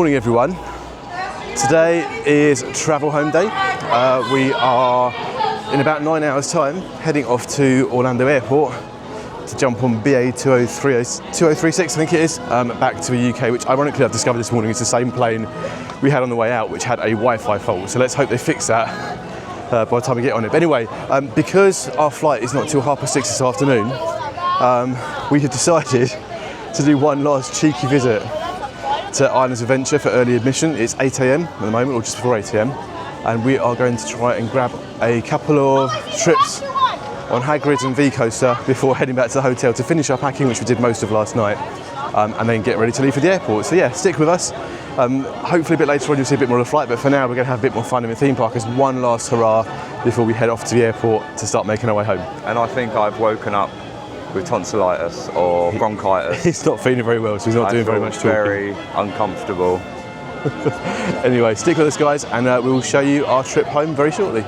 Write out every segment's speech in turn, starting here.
Morning everyone. Today is travel home day. We are in about 9 hours time heading off to Orlando Airport to jump on BA 2036 I think it is, back to the UK, which ironically I've discovered this morning is the same plane we had on the way out, which had a Wi-Fi fault. So let's hope they fix that by the time we get on it. But anyway, because our flight is not till 6:30 this afternoon, we have decided to do one last cheeky visit to Islands Adventure for early admission. It's 8 AM at the moment, or just before 8 AM, and we are going to try and grab a couple of trips on Hagrids and VelociCoaster before heading back to the hotel to finish our packing, which we did most of last night, and then get ready to leave for the airport. So yeah, stick with us. Hopefully a bit later on you'll see a bit more of the flight, but for now we're going to have a bit more fun in the theme park as one last hurrah before we head off to the airport to start making our way home. And I think I've woken up with tonsillitis or bronchitis. He's not feeling very well, so he's not doing very much talking. Very uncomfortable. Anyway, stick with us guys, and we will show you our trip home very shortly.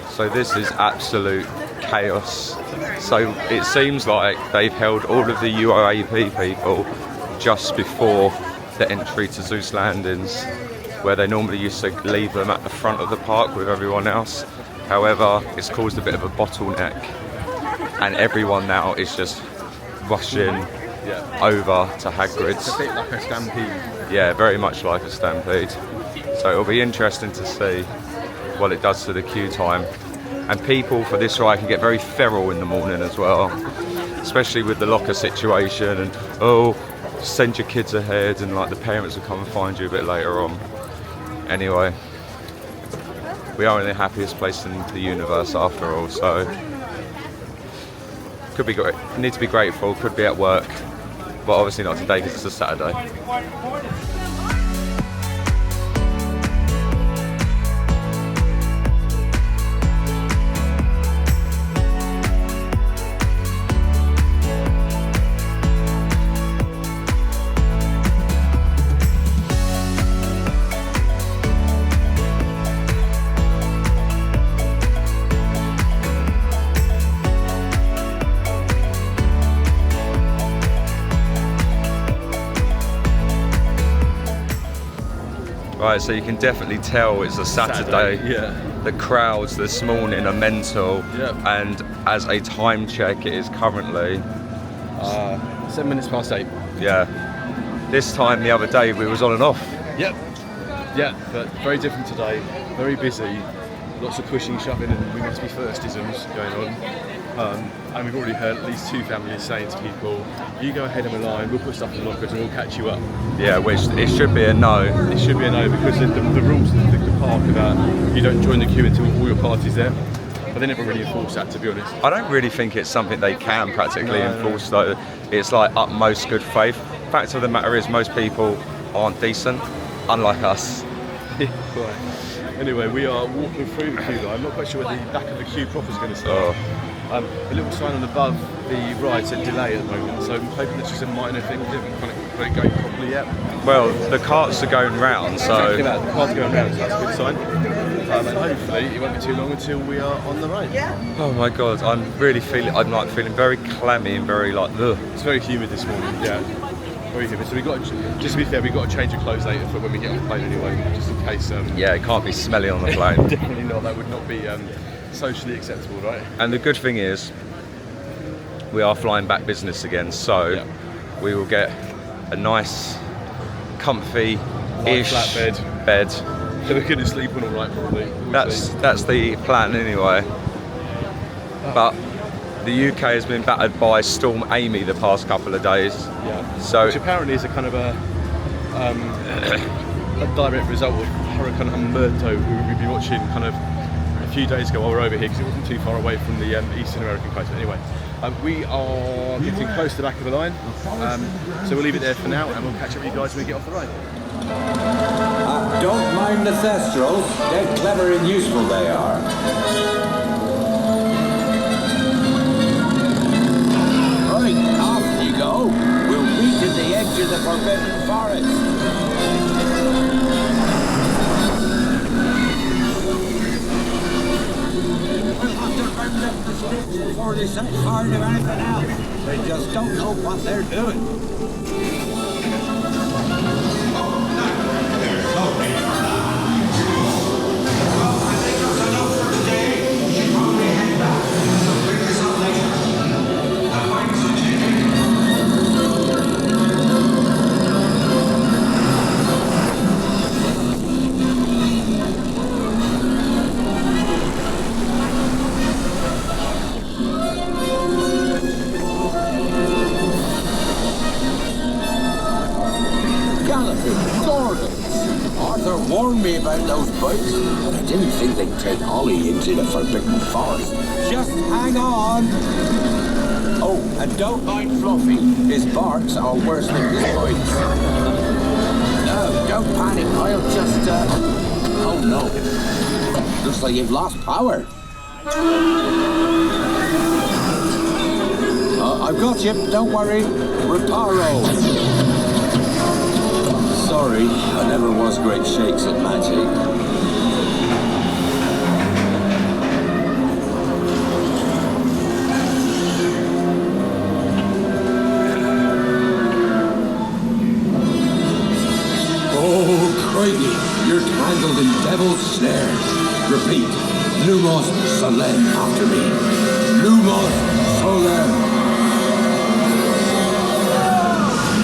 So this is absolute chaos. So it seems like they've held all of the UAP people just before the entry to Zeus Landings, where they normally used to leave them at the front of the park with everyone else. However, it's caused a bit of a bottleneck, and everyone now is just rushing over to Hagrid's. It's a bit like a stampede. Yeah, very much like a stampede. So it'll be interesting to see what it does to the queue time. And people for this ride can get very feral in the morning as well, especially with the locker situation and, oh, send your kids ahead, and like the parents will come and find you a bit later on. Anyway, we are in the happiest place in the universe after all, so could be great. Need to be grateful, could be at work, but obviously not today because it's a Saturday. Right, so you can definitely tell it's a Saturday. Yeah. The crowds this morning are mental. Yep. And as a time check, it is currently 7 minutes past 8. Yeah. This time the other day we was on and off. Yep. Yeah, but very different today. Very busy. Lots of pushing, shoving, and we must be firstisms going on. And we've already heard at least 2 families saying to people, you go ahead of the line, we'll put stuff in the lockers and we'll catch you up. Yeah, which it should be a no. It should be a no, because the rules of the park are that you don't join the queue until all your party's there. But they never really enforce that, to be honest. I don't really think it's something they can practically enforce though. It's like utmost good faith. Fact of the matter is most people aren't decent, unlike us. Right. Anyway, we are walking through the queue line. I'm not quite sure where the back of the queue proper is going to start. The little sign on above the right said delay at the moment, so I'm hoping that's just a minor thing. We haven't got it going properly yet. Well, the carts are going round, so... Exactly that, the carts are going round, so that's a good sign. And hopefully it won't be too long until we are on the road. Oh my god, I'm like feeling very clammy and very like, ugh. It's very humid this morning, yeah. Very humid. So just to be fair, we've got to change of clothes later for when we get on the plane anyway, just in case. Yeah, it can't be smelly on the plane. Definitely not, that would not be socially acceptable, right? And the good thing is, we are flying back business again, so we will get a nice, comfy-ish flat bed. So we're going to sleep on all right, probably. That's the plan anyway. But the UK has been battered by Storm Amy the past couple of days. Yeah. So which apparently is a kind of a direct result of Hurricane Humberto, who we've been watching kind of a few days ago while we're over here, because it wasn't too far away from the Eastern American coast. But anyway, we are getting close to the back of the line, so we'll leave it there for now, and we'll catch up with you guys when we get off the ride. Don't mind the Thestrals, they're clever and useful they are. Right, off you go. We'll meet at the edge of the Forbidden Forest. Before they set fire to anything else. They just don't know what they're doing. Arthur warned me about those bikes, but I didn't think they'd take Ollie into the Forbidden Forest. Just hang on. Oh, and don't mind Fluffy. His barks are worse than his bites. No, don't panic. I'll just, oh no. Looks like you've lost power. I've got you. Don't worry. Reparo. Sorry, I never was great shakes at magic. Craigie, you're tangled in devil's snare. Repeat, Lumos Solem after me. Lumos Solem.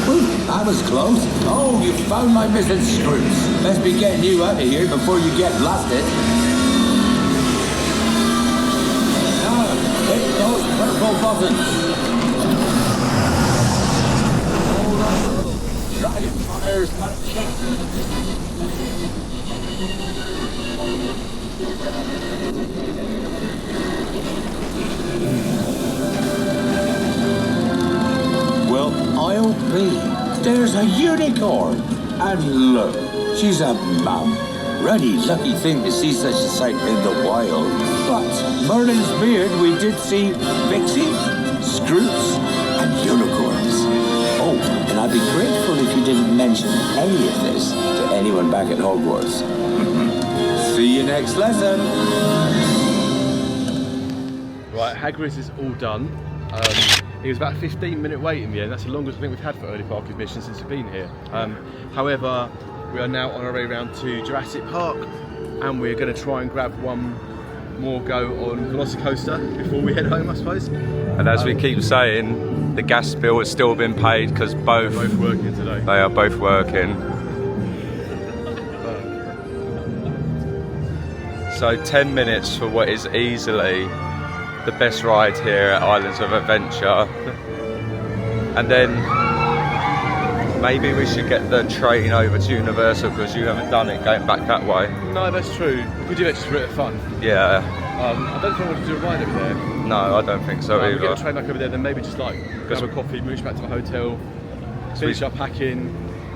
Ooh, that was close. Oh, you found my missing screws. Best be getting you out of here before you get blasted. Now, hit those purple buttons. Hold on. Dragonfires unchecked. Well, I'll be. There's a unicorn. And look, she's a mum. Really lucky thing to see such a sight in the wild. But Merlin's beard, we did see pixies, scroots, and unicorns. Oh, and I'd be grateful if you didn't mention any of this to anyone back at Hogwarts. See you next lesson. Right, Hagrids is all done. It was about a 15-minute wait in the end. That's the longest I think we've had for early park admission since we've been here. However, we are now on our way around to Jurassic Park, and we're going to try and grab one more go on VelociCoaster before we head home, I suppose. And as we keep saying, the gas bill has still been paid because both working today. They are both working. So 10 minutes for what is easily the best ride here at Islands of Adventure. And then maybe we should get the train over to Universal because you haven't done it going back that way. No, that's true. We do it just for a bit of fun. Yeah. I don't think I want to do a ride over there. No, I don't think so either. We'll get a train back over there, then maybe just like grab a coffee, mooch back to the hotel, finish our packing.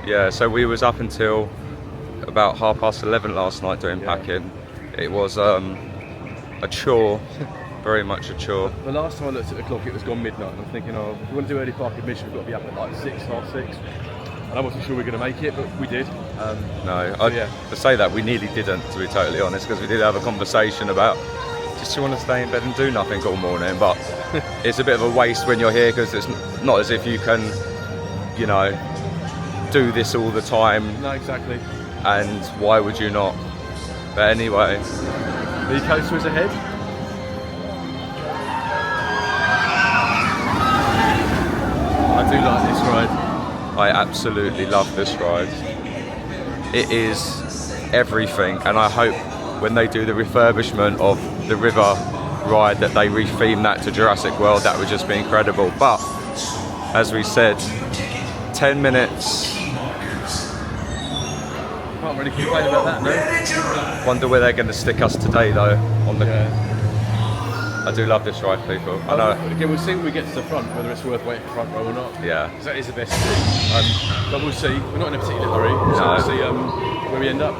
Yeah, so we was up until about 11:30 last night doing packing. It was a chore, very much a chore. The last time I looked at the clock, it was gone midnight, and I'm thinking, oh, if we want to do early park admission, we've got to be up at like 6, half 6. And I wasn't sure we were going to make it, but we did. To say that, we nearly didn't, to be totally honest, because we did have a conversation about just you want to stay in bed and do nothing all morning, but it's a bit of a waste when you're here because it's not as if you can, you know, do this all the time. No, exactly. And why would you not? But anyway. The coaster is ahead. I do like this ride. I absolutely love this ride. It is everything, and I hope when they do the refurbishment of the river ride that they retheme that to Jurassic World. That would just be incredible. But as we said, 10 minutes. Can't really complain about that, no? Wonder where they're going to stick us today, though. On the. I do love this ride, people. I know. Again, we'll see when we get to the front whether it's worth waiting for front row or not. Yeah. Because that is the best thing. But we'll see. We're not in a particular hurry. So we'll see where we end up.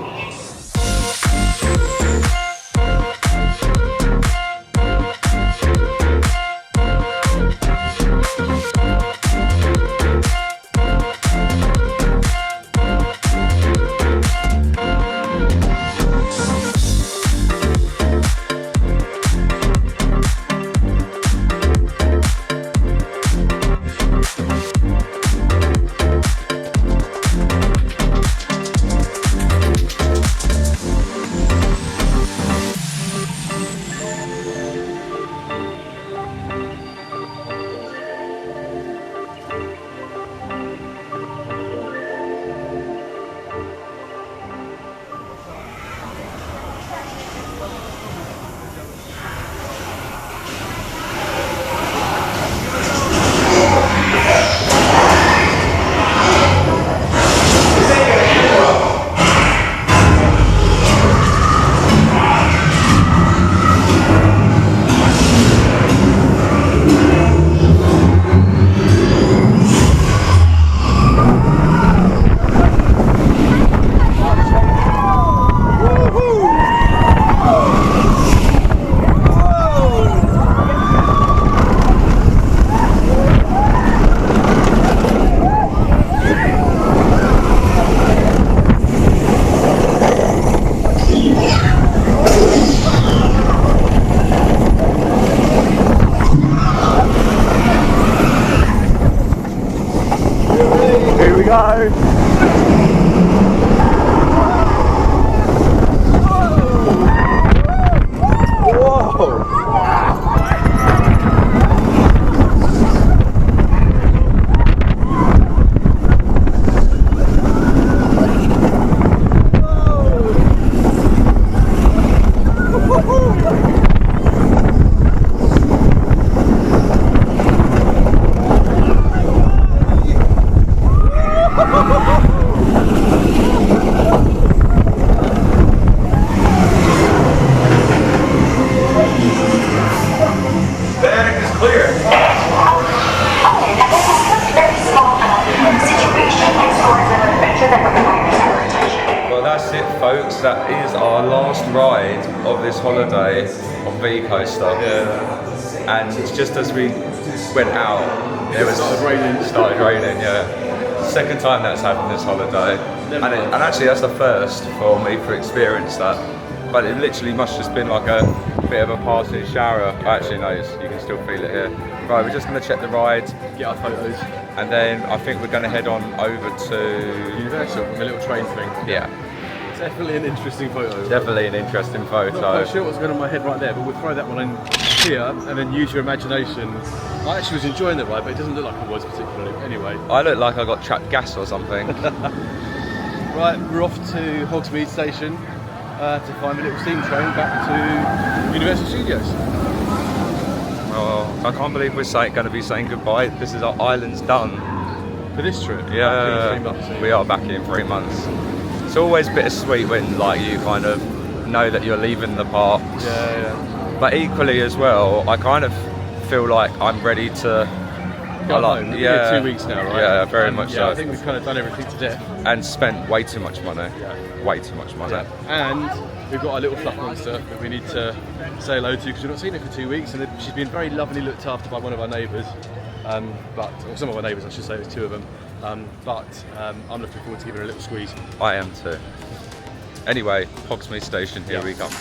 folks, that is our last ride of this holiday on VelociCoaster. Yeah. And just as we went out, it started raining. Yeah. Second time that's happened this holiday, and actually that's the first for me to experience that. But it literally must just been like a bit of a passing shower. Actually, no, you can still feel it here. Right, we're just going to check the ride, Get our photos. and then I think we're going to head on over to Universal from a little train thing. Yeah, Definitely an interesting photo. definitely an interesting photo. I'm not sure what's going on in my head right there, but we'll throw that one in here and then use your imagination. I actually was enjoying the ride, but it doesn't look like it was particularly. Anyway. I look like I got trapped gas or something. Right, we're off to Hogsmeade Station to find a little steam train back to Universal Studios. Oh, I can't believe we're going to be saying goodbye. This is our island's done. For this trip? Yeah, Back in 3 months. we are back in 3 months. It's always bittersweet when like you kind of know that you're leaving the parks. Yeah. But equally as well, I kind of feel like I'm ready to Go home. We've been here 2 weeks now, right? Yeah, very much so. I think we've kind of done everything to death. And spent way too much money. Yeah. Way too much money. And we've got a little fluff monster that we need to say hello to because we've not seen her for 2 weeks, and she's been very lovely looked after by one of our neighbours, or some of our neighbours I should say, there's 2 of them. I'm looking forward to giving her a little squeeze. I am too. Anyway, Hogsmeade Station, here we come.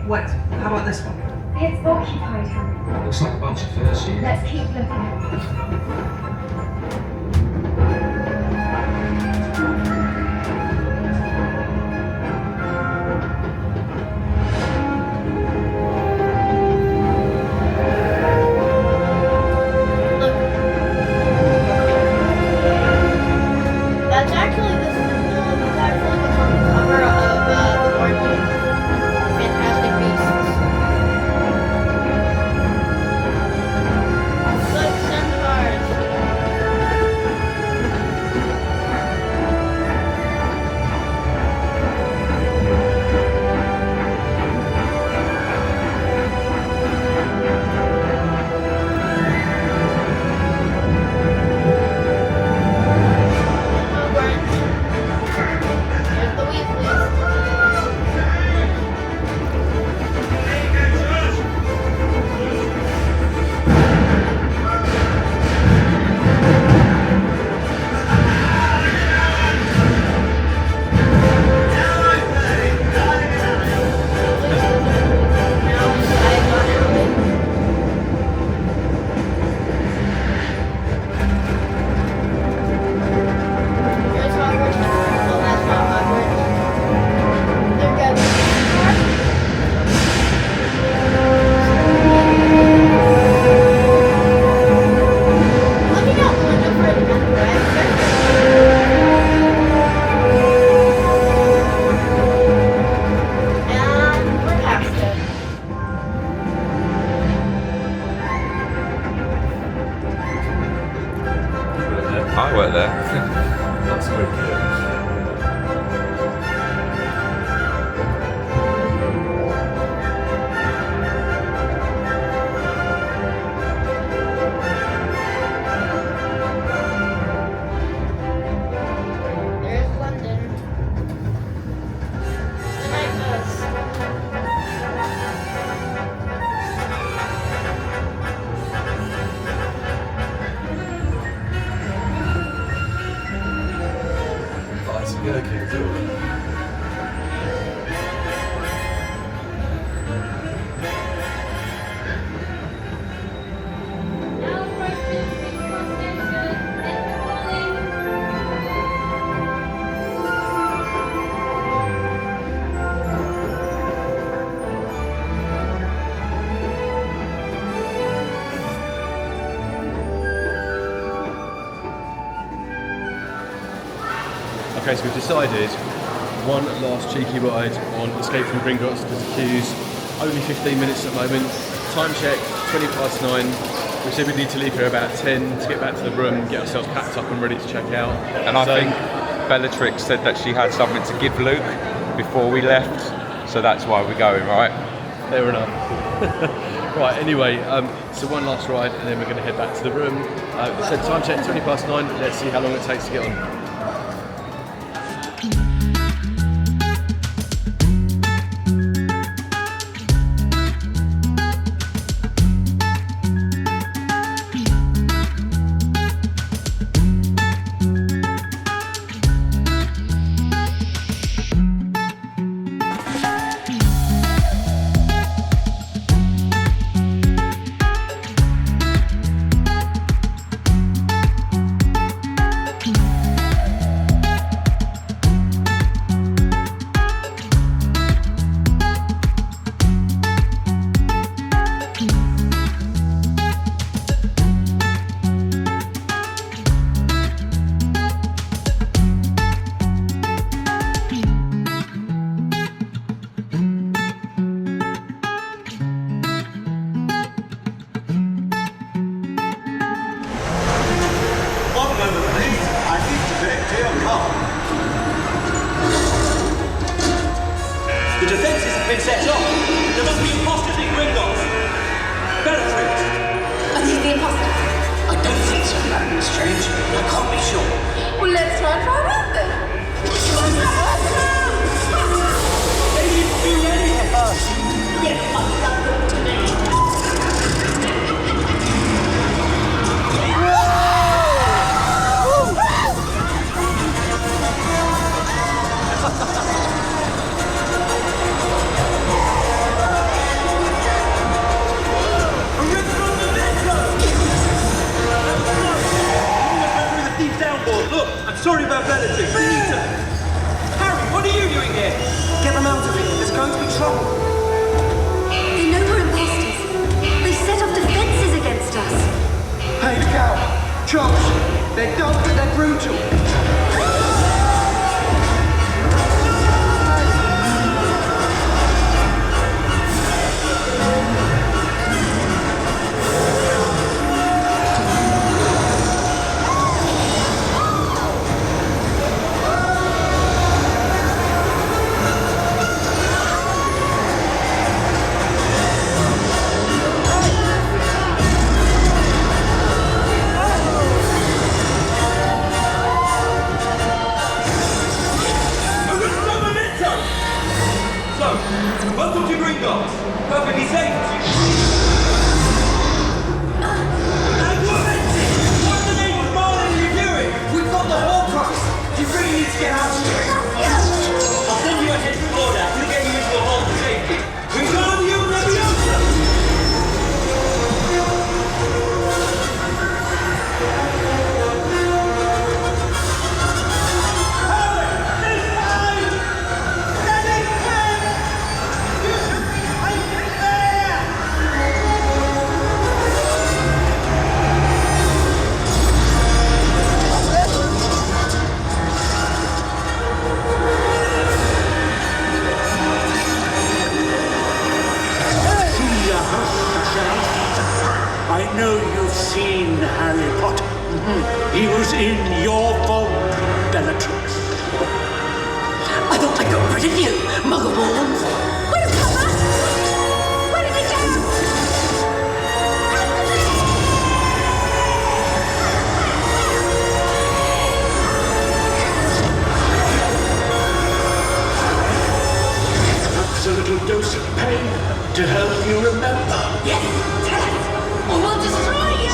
What? How about this one? It's occupied, Harry. Looks like a bunch of furs here. Let's keep looking. That's actually the cover of the board game, Fantastic Beasts. Look, Centaurs. go, kids. Okay, so we've decided one last cheeky ride on Escape from Gringotts because the queue's only 15 minutes at the moment. Time check, 9:20. We said we need to leave here about 10 to get back to the room, get ourselves packed up and ready to check out. And I think Bellatrix said that she had something to give Luke before we left, so that's why we're going, right? Fair enough. Right, anyway, so one last ride and then we're going to head back to the room. So time check, 9:20. Let's see how long it takes to get on. The defences have been set off. There must be imposters in Gringotts. Bellatrix! Are these the imposters? I don't think so, Madam Strange. I can't be sure. Well, let's try and find out then. They need to be ready for us. Yes, I'll them to me. Look, I'm sorry about Bellatrix. We need to... Harry, what are you doing here? Get them out of here. There's going to be trouble. They know we're imposters. They set off defences against us. Hey, look out. Chops. They're dumb, but they're brutal. Welcome to Gringotts. Perfectly safe. And what in the name of Marlin are you doing? We've got the Horcrux. You really need to get out of here. I'll send you ahead to Florida. We'll get you into a hole for safety. Wingardium Leviosa! I know you've seen Harry Potter. He was in your vault, Bellatrix. I thought I got rid of you, muggle-borns. Where's Papa? Where did he go? Perhaps a little dose of pain to help you remember. Yes, tell us, or we'll destroy you.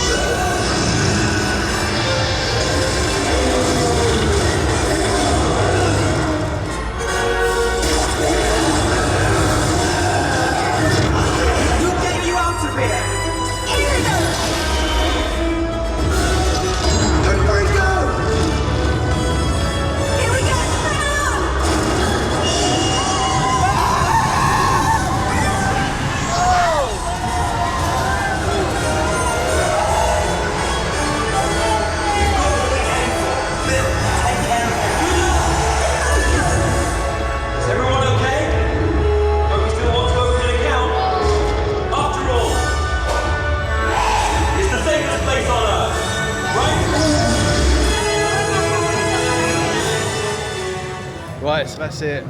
Right, so that's it.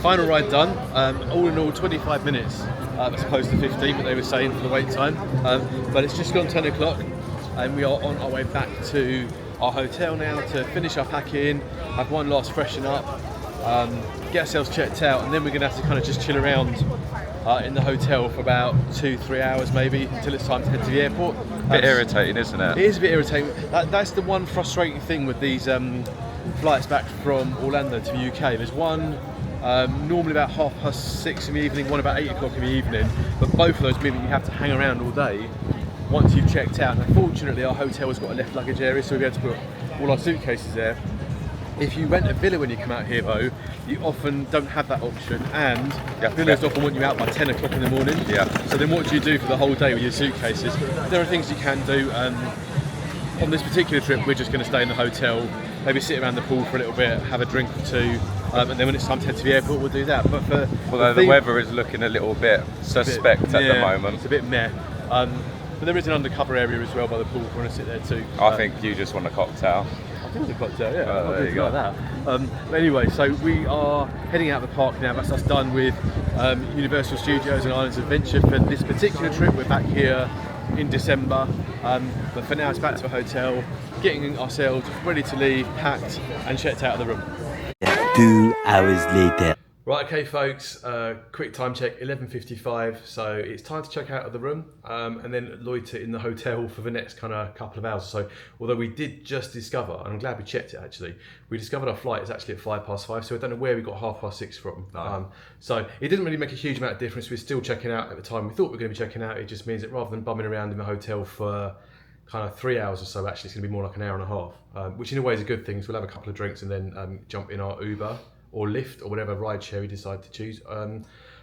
Final ride done. All in all, 25 minutes as opposed to 15, but they were saying for the wait time. But it's just gone 10 o'clock, and we are on our way back to our hotel now to finish our packing, have one last freshen up, get ourselves checked out, and then we're going to have to kind of just chill around in the hotel for about 2-3 hours maybe until it's time to head to the airport. A bit irritating, isn't it? It is a bit irritating. That's the one frustrating thing with these flights back from Orlando to the UK. There's one normally about 6:30 in the evening, one about 8 o'clock in the evening, but both of those mean that you have to hang around all day once you've checked out. And unfortunately our hotel has got a left luggage area, so we'll be able to put all our suitcases there. If you rent a villa when you come out here though, you often don't have that option, and villas often want you out by 10 o'clock in the morning. Yeah. So then what do you do for the whole day with your suitcases? There are things you can do. On this particular trip we're just going to stay in the hotel, maybe sit around the pool for a little bit, have a drink or two, and then when it's time to head to the airport we'll do that. But although the weather is looking a little bit suspect at the moment. It's a bit meh. But there is an undercover area as well by the pool if you want to sit there too. I think you just want a cocktail. I think it's a cocktail, yeah. Oh, there you go. Like that. But anyway, so we are heading out of the park now. That's us done with Universal Studios and Islands Adventure for this particular trip. We're back here in December, but for now it's back to a hotel, getting ourselves ready to leave, packed and checked out of the room. 2 hours later. Right, okay folks, quick time check, 11:55, so it's time to check out of the room and then loiter in the hotel for the next kind of couple of hours or so. Although we did just discover, and I'm glad we checked it actually, we discovered our flight is actually at 5:05, so I don't know where we got 6:30 from. No. So it didn't really make a huge amount of difference. We're still checking out at the time we thought we were going to be checking out. It just means that rather than bumming around in the hotel for kind of 3 hours or so, actually it's going to be more like an hour and a half, which in a way is a good thing. So we'll have a couple of drinks and then jump in our Uber or Lyft or whatever ride share we decide to choose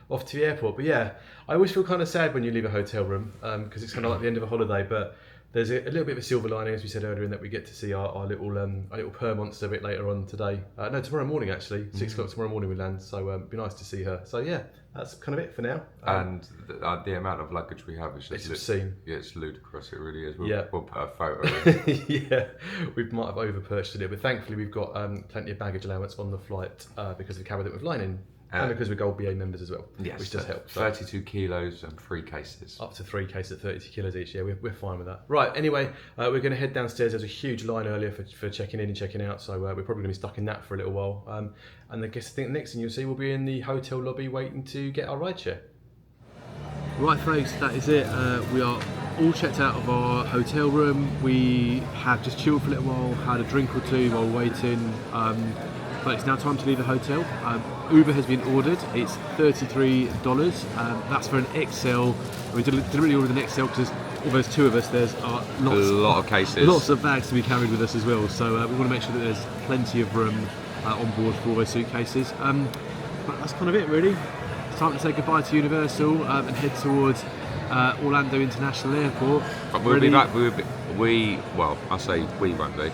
off to the airport. But yeah, I always feel kind of sad when you leave a hotel room because it's kind of like the end of a holiday, but there's a little bit of a silver lining, as we said earlier, in that we get to see our little purr monster a bit later on today. No, tomorrow morning actually, 6 o'clock tomorrow morning we land, so it'd be nice to see her. So yeah, that's kind of it for now. And the amount of luggage we have is just obscene. Yeah, it's ludicrous, it really is. Yeah. We'll put a photo in. Yeah, we might have over-purchased it, but thankfully we've got plenty of baggage allowance on the flight because of the cabin that we're flying in. And because we're Gold BA members as well, yes, which does help. 32 kilos and 3 cases. Up to 3 cases at 32 kilos each, yeah, we're fine with that. Right, anyway, we're going to head downstairs. There's a huge line earlier for checking in and checking out, so we're probably going to be stuck in that for a little while. And I guess the next thing you'll see will be in the hotel lobby waiting to get our ride share. Right folks, that is it. We are all checked out of our hotel room. We have just chilled for a little while, had a drink or two while waiting. But it's now time to leave the hotel. Uber has been ordered. It's $33. That's for an XL. We deliberately ordered an XL because although there's 2 of us, there's a lot of cases, lots of bags to be carried with us as well. So we want to make sure that there's plenty of room on board for all those suitcases. But that's kind of it really. It's time to say goodbye to Universal and head towards Orlando International Airport. But we'll be back. Well, I say we won't be.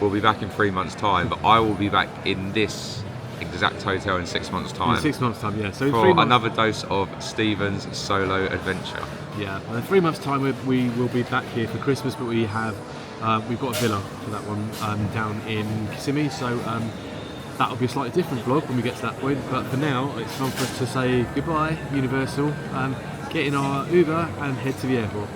We'll be back in 3 months' time, but I will be back in this exact hotel in 6 months' time. In 6 months' time, yeah. So for another dose of Stephen's solo adventure. Yeah, in 3 months' time we will be back here for Christmas, but we've got a villa for that one down in Kissimmee, so that'll be a slightly different vlog when we get to that point. But for now, it's time for us to say goodbye, Universal, get in our Uber and head to the airport.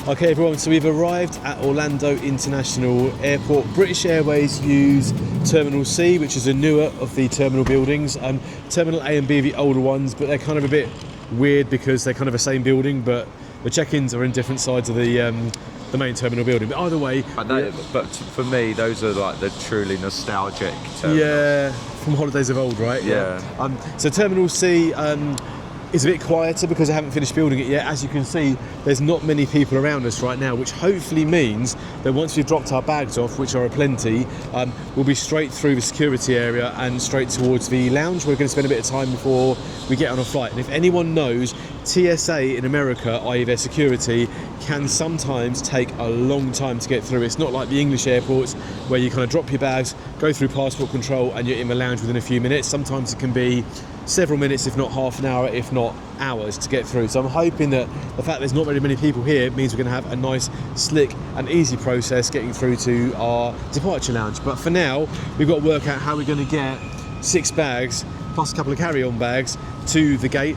Okay everyone, so we've arrived at Orlando International Airport. British Airways use Terminal C, which is the newer of the terminal buildings. Terminal A and B are the older ones, but they're kind of a bit weird because they're kind of the same building, but the check-ins are in different sides of the main terminal building. But either way... But for me, those are like the truly nostalgic terminals. Yeah, from holidays of old, right? Yeah. So Terminal C is a bit quieter because I haven't finished building it yet. As you can see, there's not many people around us right now, which hopefully means that once we've dropped our bags off, which are aplenty, we'll be straight through the security area and straight towards the lounge. We're going to spend a bit of time before we get on a flight. And if anyone knows, TSA in America, i.e. their security, can sometimes take a long time to get through. It's not like the English airports where you kind of drop your bags, go through passport control and you're in the lounge within a few minutes. Sometimes it can be several minutes, if not half an hour, if not hours to get through. So I'm hoping that the fact there's not very many people here means we're going to have a nice, slick and easy process getting through to our departure lounge. But for now, we've got to work out how we're going to get 6 bags plus a couple of carry-on bags to the gate.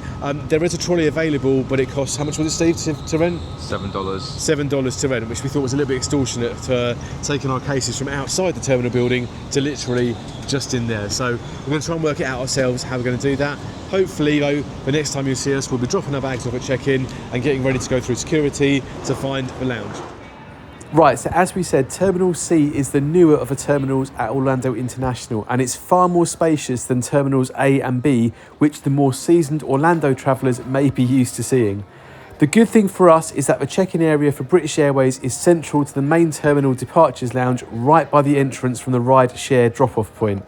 There is a trolley available, but it costs, how much was it, Steve, to rent? $7. $7 to rent, which we thought was a little bit extortionate for taking our cases from outside the terminal building to literally just in there. So we're going to try and work it out ourselves how we're going to do that. Hopefully though, the next time you see us, we'll be dropping our bags off at check-in and getting ready to go through security to find the lounge. Right, so as we said, Terminal C is the newer of the terminals at Orlando International, and it's far more spacious than Terminals A and B, which the more seasoned Orlando travellers may be used to seeing. The good thing for us is that the check-in area for British Airways is central to the main terminal departures lounge, right by the entrance from the ride share drop-off point.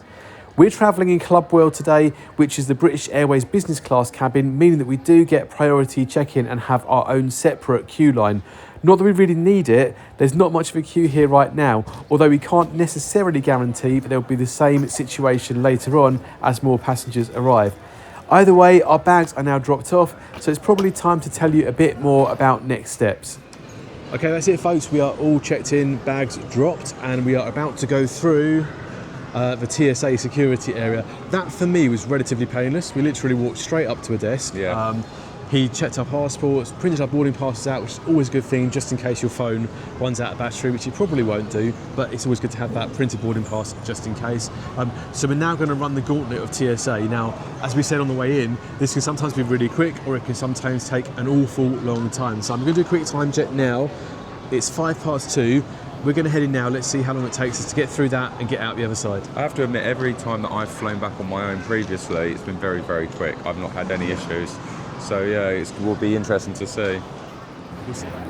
We're travelling in Club World today, which is the British Airways business class cabin, meaning that we do get priority check-in and have our own separate queue line. Not that we really need it, there's not much of a queue here right now, although we can't necessarily guarantee that there'll be the same situation later on as more passengers arrive. Either way, our bags are now dropped off, so it's probably time to tell you a bit more about next steps. Okay, that's it folks, we are all checked in, bags dropped, and we are about to go through the TSA security area. That for me was relatively painless. We literally walked straight up to a desk. Yeah. He checked our passports, printed our boarding passes out, which is always a good thing, just in case your phone runs out of battery, which it probably won't do, but it's always good to have that printed boarding pass just in case. So we're now going to run the gauntlet of TSA. Now, as we said on the way in, this can sometimes be really quick, or it can sometimes take an awful long time. So I'm going to do a quick time check now. It's 2:05. We're going to head in now. Let's see how long it takes us to get through that and get out the other side. I have to admit, every time that I've flown back on my own previously, it's been very, very quick. I've not had any issues. So yeah, it will be interesting to see.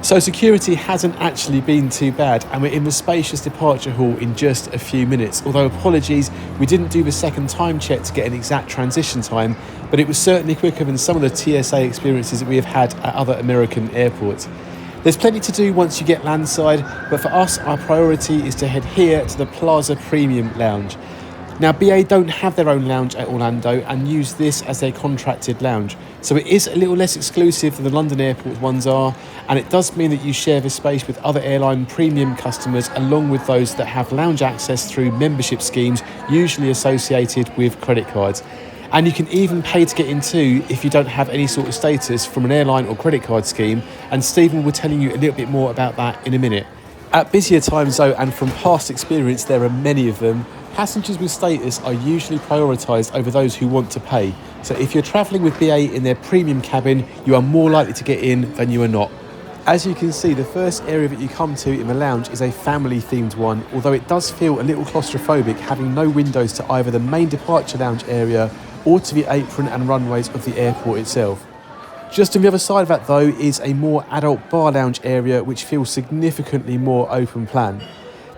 So security hasn't actually been too bad, and we're in the spacious departure hall in just a few minutes. Although apologies, we didn't do the second time check to get an exact transition time, but it was certainly quicker than some of the TSA experiences that we have had at other American airports. There's plenty to do once you get landside, but for us, our priority is to head here to the Plaza Premium Lounge. Now, BA don't have their own lounge at Orlando and use this as their contracted lounge. So it is a little less exclusive than the London airport ones are, and it does mean that you share the space with other airline premium customers, along with those that have lounge access through membership schemes, usually associated with credit cards. And you can even pay to get in too if you don't have any sort of status from an airline or credit card scheme, and Stephen will tell you a little bit more about that in a minute. At busier times though, and from past experience, there are many of them, passengers with status are usually prioritised over those who want to pay. So if you're travelling with BA in their premium cabin, you are more likely to get in than you are not. As you can see, the first area that you come to in the lounge is a family-themed one, although it does feel a little claustrophobic, having no windows to either the main departure lounge area or to the apron and runways of the airport itself. Just on the other side of that though is a more adult bar lounge area, which feels significantly more open plan.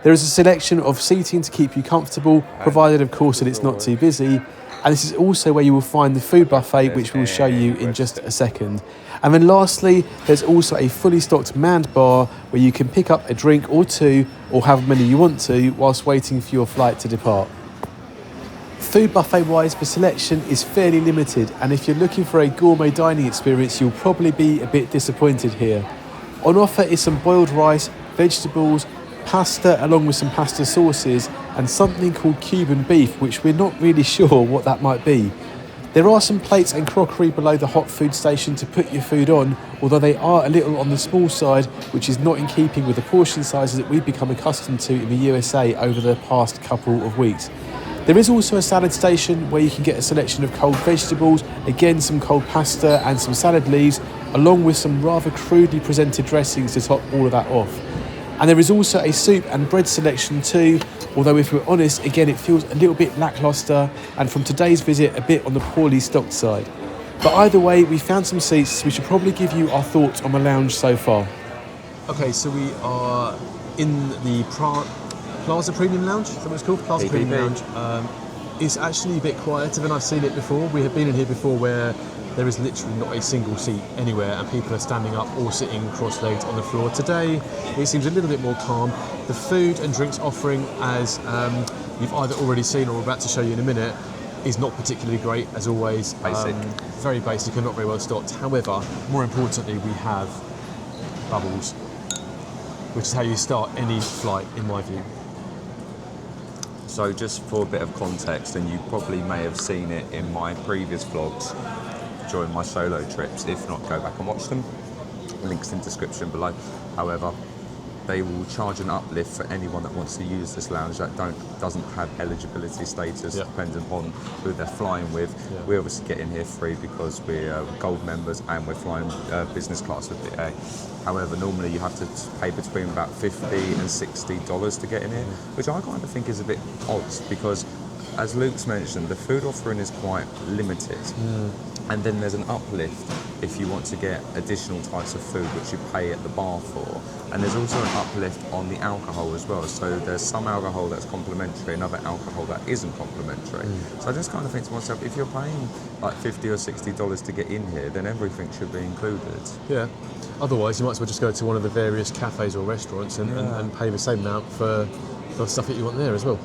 There is a selection of seating to keep you comfortable, provided of course that it's not too busy, and this is also where you will find the food buffet, which we'll show you in just a second. And then lastly, there's also a fully stocked manned bar where you can pick up a drink or two, or however many you want to, whilst waiting for your flight to depart. Food buffet wise, the selection is fairly limited, and if you're looking for a gourmet dining experience, you'll probably be a bit disappointed here. On offer is some boiled rice, vegetables, pasta along with some pasta sauces, and something called Cuban beef, which we're not really sure what that might be. There are some plates and crockery below the hot food station to put your food on, although they are a little on the small side, which is not in keeping with the portion sizes that we've become accustomed to in the USA over the past couple of weeks. There is also a salad station where you can get a selection of cold vegetables, again some cold pasta and some salad leaves, along with some rather crudely presented dressings to top all of that off. And there is also a soup and bread selection too, although if we're honest, again it feels a little bit lacklustre and from today's visit a bit on the poorly stocked side. But either way, we found some seats, so we should probably give you our thoughts on the lounge so far. Okay, so we are in the Plaza Premium Lounge, is that what it's called? Plaza Premium Lounge. It's actually a bit quieter than I've seen it before. We have been in here before where there is literally not a single seat anywhere and people are standing up or sitting cross-legged on the floor. Today, it seems a little bit more calm. The food and drinks offering, as you've either already seen or we're about to show you in a minute, is not particularly great, as always. Basic. Very basic and not very well stocked. However, more importantly, we have bubbles, which is how you start any flight, in my view. So just for a bit of context, and you probably may have seen it in my previous vlogs during my solo trips, if not go back and watch them, links in the description below. However, they will charge an uplift for anyone that wants to use this lounge that doesn't have eligibility status, depending on who they're flying with. We obviously get in here free because we're gold members and we're flying business class with BA. However, normally you have to pay between about $50 and $60 to get in here, which I kind of think is a bit odd because, as Luke's mentioned, the food offering is quite limited. And then there's an uplift if you want to get additional types of food, which you pay at the bar for. And there's also an uplift on the alcohol as well. So there's some alcohol that's complimentary and other alcohol that isn't complimentary. So I just kind of think to myself, if you're paying like $50 or $60 to get in here, then everything should be included. Yeah. Otherwise, you might as well just go to one of the various cafes or restaurants and pay the same amount for stuff that you want there as well.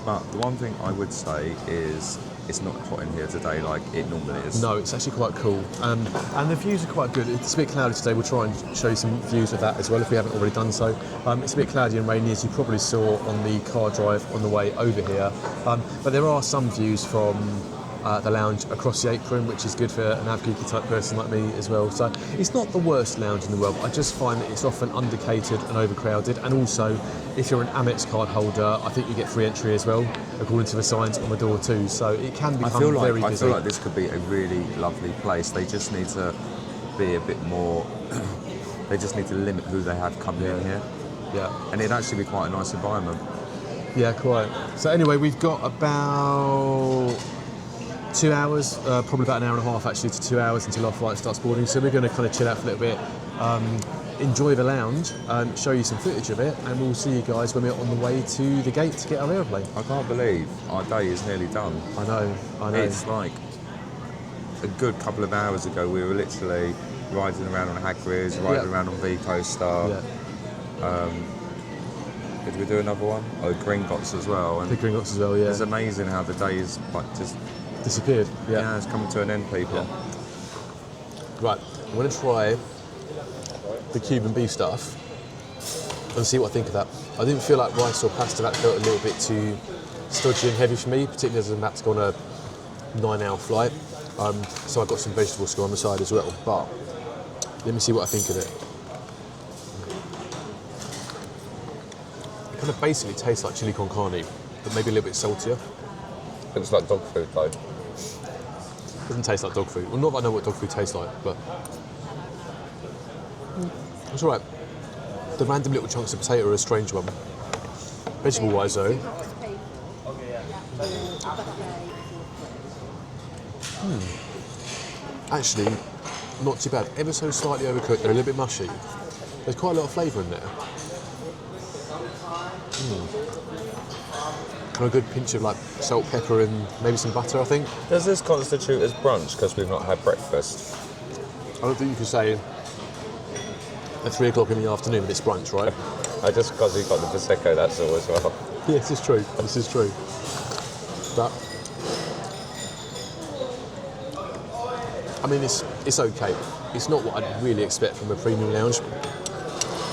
But the one thing I would say is it's not hot in here today like it normally is. No, it's actually quite cool. And the views are quite good. It's a bit cloudy today. We'll try and show you some views of that as well if we haven't already done so. It's a bit cloudy and rainy, as you probably saw on the car drive on the way over here. But there are some views from the lounge across the apron, which is good for an av-geeky type person like me as well. So it's not the worst lounge in the world, but I just find that it's often undercatered and overcrowded. And also, if you're an Amex card holder, I think you get free entry as well, according to the signs on the door too. So it can become very busy. I feel like this could be a really lovely place. They just need to be a bit more, they just need to limit who they have coming in here. Yeah. And it'd actually be quite a nice environment. Yeah, quite. So anyway, we've got about 2 hours, probably about an hour and a half actually to 2 hours until our flight starts boarding. So we're going to kind of chill out for a little bit, enjoy the lounge, show you some footage of it, and we'll see you guys when we're on the way to the gate to get our aeroplane. I can't believe our day is nearly done. I know. It's like a good couple of hours ago we were literally riding around on Hagrids, riding around on VelociCoaster. Did we do another one? Oh, Gringotts as well. And the Gringotts as well, yeah. It's amazing how the day is like just disappeared. Yeah, it's coming to an end, people. Yeah. Right, I'm going to try the Cuban beef stuff and see what I think of that. I didn't feel like rice or pasta. That felt a little bit too stodgy and heavy for me, particularly as I'm about to go on a 9-hour flight. So I got some vegetables to go on the side as well. But let me see what I think of it. It kind of basically tastes like chili con carne, but maybe a little bit saltier. It's like dog food though. Doesn't taste like dog food. Well, not that I know what dog food tastes like, but it's all right. The random little chunks of potato are a strange one. Vegetable-wise, though, actually, not too bad. Ever so slightly overcooked. They're a little bit mushy. There's quite a lot of flavour in there. And a good pinch of like salt, pepper, and maybe some butter, I think. Does this constitute as brunch because we've not had breakfast? I don't think you can say at 3 o'clock in the afternoon it's brunch, right? Just because we've got the Prosecco, that's all as well. Yeah, this is true. This is true. But I mean, it's okay. It's not what I'd really expect from a premium lounge,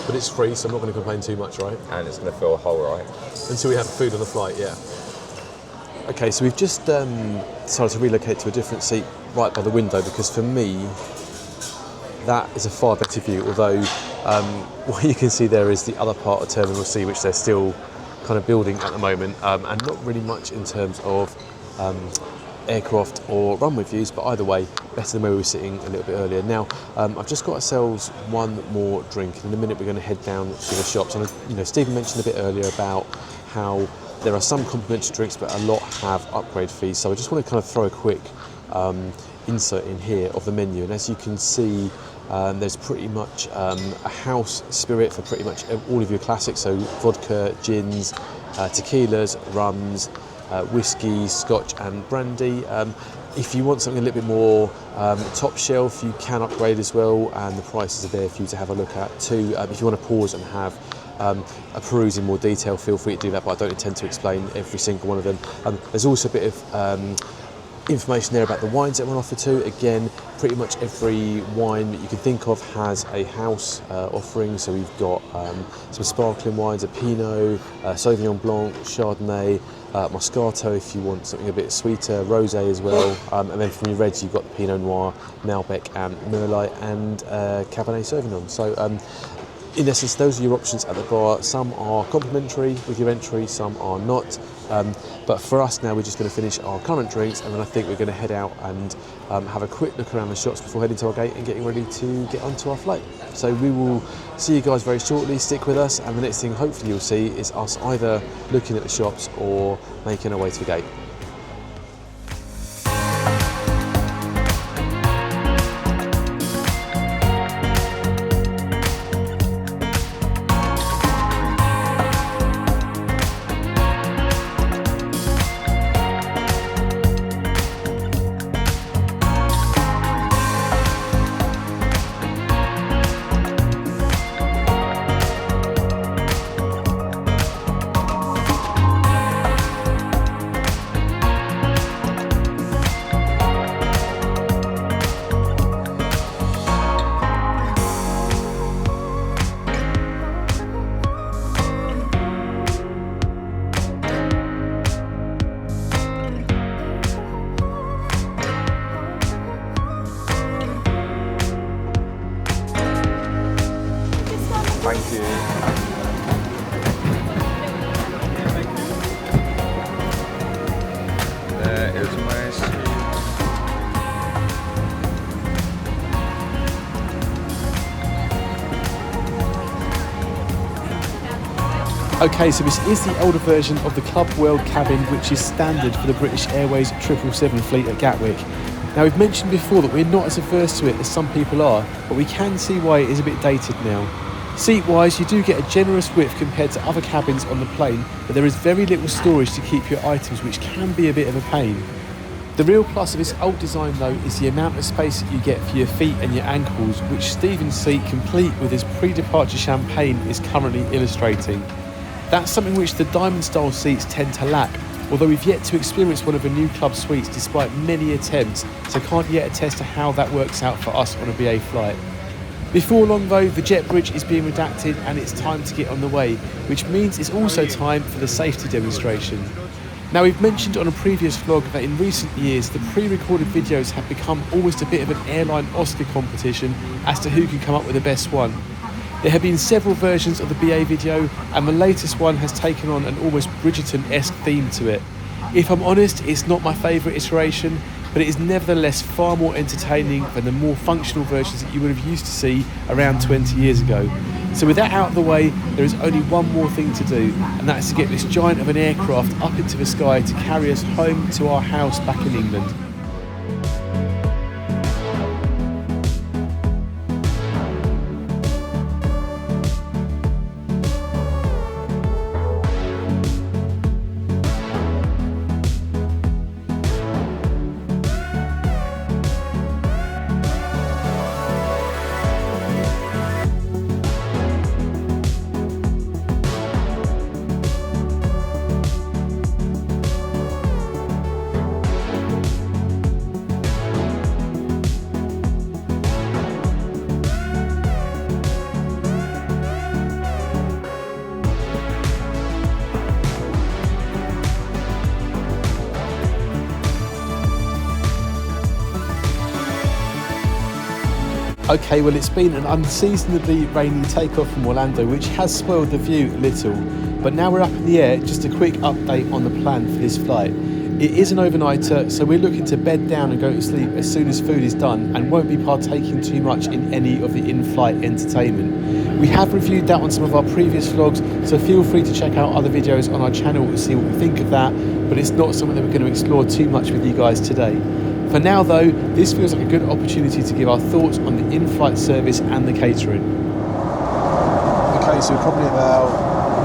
but it's free, so I'm not going to complain too much, right? And it's going to feel whole, right? Until we have food on the flight, yeah. Okay, so we've just decided to relocate to a different seat right by the window because for me, that is a far better view, although what you can see there is the other part of Terminal C, which they're still kind of building at the moment, and not really much in terms of aircraft or runway views, but either way, better than where we were sitting a little bit earlier. Now, I've just got ourselves one more drink, and in a minute we're going to head down to the shops. And Stephen mentioned a bit earlier about how there are some complimentary drinks, but a lot have upgrade fees. So I just want to kind of throw a quick insert in here of the menu, and as you can see, there's pretty much a house spirit for pretty much all of your classics, so vodka, gins, tequilas, rums, whiskey, scotch and brandy. If you want something a little bit more top shelf, you can upgrade as well, and the prices are there for you to have a look at too. If you want to pause and have a peruse in more detail, feel free to do that, but I don't intend to explain every single one of them. There's also a bit of information there about the wines that we're on offer too. Again, pretty much every wine that you can think of has a house offering. So we've got some sparkling wines, a Pinot, Sauvignon Blanc, Chardonnay, Moscato if you want something a bit sweeter, Rosé as well, and then from your reds you've got the Pinot Noir, Malbec and Merlot and Cabernet Sauvignon. So in essence, those are your options at the bar. Some are complimentary with your entry, some are not. But for us now, we're just going to finish our current drinks, and then I think we're going to head out and have a quick look around the shops before heading to our gate and getting ready to get onto our flight. So we will see you guys very shortly. Stick with us, and the next thing hopefully you'll see is us either looking at the shops or making our way to the gate. Thank you. There is my seat. Okay, so this is the older version of the Club World cabin, which is standard for the British Airways 777 fleet at Gatwick. Now, we've mentioned before that we're not as averse to it as some people are, but we can see why it is a bit dated now. Seat-wise, you do get a generous width compared to other cabins on the plane, but there is very little storage to keep your items, which can be a bit of a pain. The real plus of this old design though is the amount of space that you get for your feet and your ankles, which Stephen's seat, complete with his pre-departure champagne, is currently illustrating. That's something which the diamond style seats tend to lack, although we've yet to experience one of the new club suites despite many attempts, so can't yet attest to how that works out for us on a BA flight. Before long though, the jet bridge is being redacted and it's time to get on the way, which means it's also time for the safety demonstration. Now, we've mentioned on a previous vlog that in recent years the pre-recorded videos have become almost a bit of an airline Oscar competition as to who can come up with the best one. There have been several versions of the BA video, and the latest one has taken on an almost Bridgerton-esque theme to it. If I'm honest, it's not my favourite iteration, but it is nevertheless far more entertaining than the more functional versions that you would have used to see around 20 years ago. So with that out of the way, there is only one more thing to do, and that is to get this giant of an aircraft up into the sky to carry us home to our house back in England. Okay, well it's been an unseasonably rainy takeoff from Orlando, which has spoiled the view a little, but now we're up in the air. Just a quick update on the plan for this flight. It is an overnighter, so we're looking to bed down and go to sleep as soon as food is done, and won't be partaking too much in any of the in-flight entertainment. We have reviewed that on some of our previous vlogs, so feel free to check out other videos on our channel to see what we think of that, but it's not something that we're going to explore too much with you guys today. For now though, this feels like a good opportunity to give our thoughts on the in-flight service and the catering. Okay, so we're probably about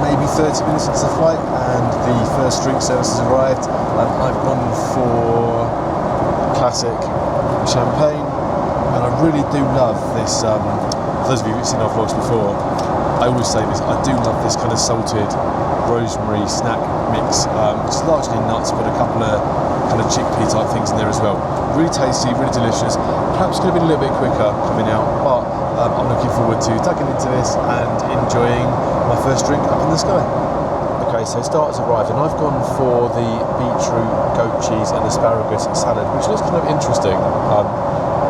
maybe 30 minutes into the flight and the first drink service has arrived. I've gone for classic champagne, and I really do love this, for those of you who've seen our vlogs before, I always say this, I do love this kind of salted rosemary snack mix, which is largely nuts, but a couple of kind of chickpea type things in there as well. Really tasty, really delicious. Perhaps could have been a little bit quicker coming out, but I'm looking forward to tucking into this and enjoying my first drink up in the sky. Okay, so starters arrived, and I've gone for the beetroot, goat cheese and asparagus salad, which looks kind of interesting.